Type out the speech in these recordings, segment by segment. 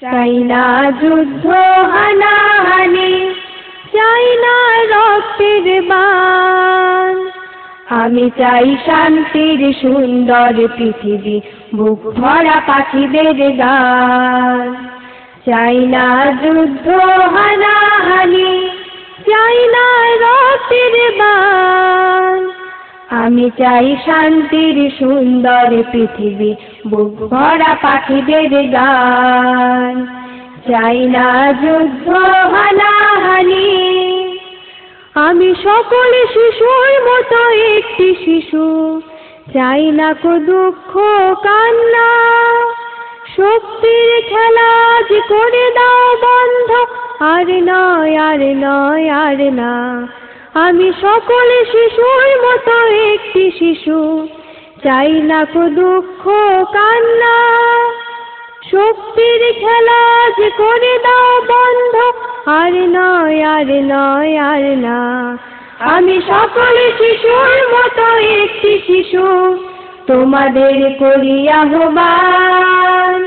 চাই না যুদ্ধ হানাহানি, চাই না রক্তের বান। আমি চাই শান্তির সুন্দর পৃথিবী, বুক ভরা পাখিদের গান। চাই না যুদ্ধ হানাহানি, চাই না রক্তের বান। আমি চাই শান্তির সুন্দর পৃথিবী, বুক ভরা পাখিদের গান। চাই না যুদ্ধ হানাহানি। আমি সকল শিশুর মতো একটি শিশু, চাই না কো দুঃখ কান্না। শক্তির খেলা আজ করে দাও বন্ধ, আর নয় আর নয় আর না। আমি সকল শিশুর মতো একটি শিশু, চাই না কো দুঃখ কান্না। শক্তির খেলা আজ করে দাও বন্ধ, আর নয় আর নয় আর না। আমি সকল শিশুর মতো একটি শিশু, তোমাদের করি আহ্বান।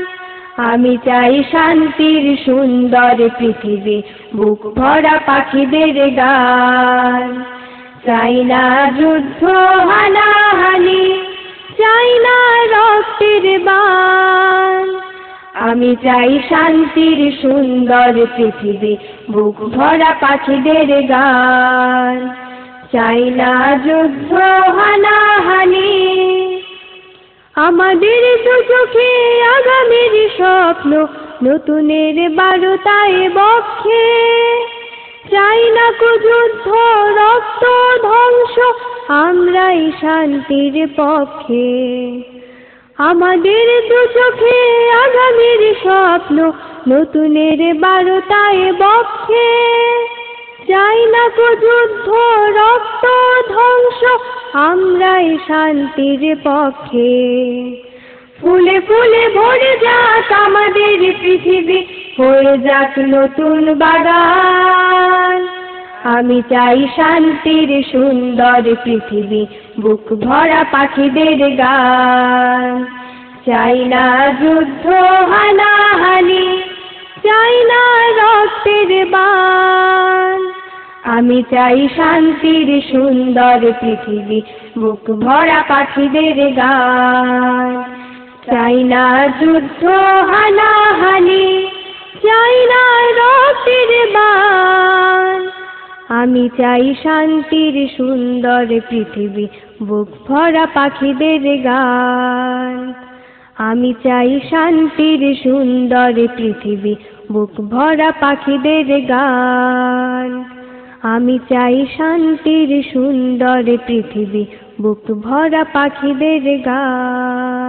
আমি চাই শান্তির সুন্দর পৃথিবী, বুক ভরা পাখিদের গান। চাই না যুদ্ধ হানাহানি, চাই না রক্তের বান। আমি চাই শান্তির সুন্দর পৃথিবী, বুক ভরা পাখিদের গান। চাই না যুদ্ধ হানাহানি। আমাদের দু চোখে আগামীর স্বপ্ন, নতুনের বারতায় বক্ষে। চাই না কো যুদ্ধ রক্ত ধ্বংস, আমরাই শান্তির পক্ষে। আমাদের দু চোখে আগামীর স্বপ্ন, নতুনের বারতায় বক্ষে। চাই না কো যুদ্ধ রক্ত ধ্বংস, আমরাই শান্তির পক্ষে। ফুলে ফুলে ভরে যাক আমাদের পৃথিবী, হয়ে যাক নতুন বাগান। আমি চাই শান্তির সুন্দর পৃথিবী, বুক ভরা পাখিদের গান। চাই না যুদ্ধ হানাহানি, চাই না রক্তের বান। আমি চাই শান্তির সুন্দর পৃথিবী, বুক ভরা পাখিদের গান। চাই না যুদ্ধ হানাহানি, চাই না রক্তের বান। আমি চাই শান্তির সুন্দর পৃথিবী, বুক ভরা পাখিদের গান। আমি চাই শান্তির সুন্দর পৃথিবী, বুক ভরা পাখিদের গান। আমি চাই শান্তির সুন্দর পৃথিবী, বুক ভরা পাখিদের গান।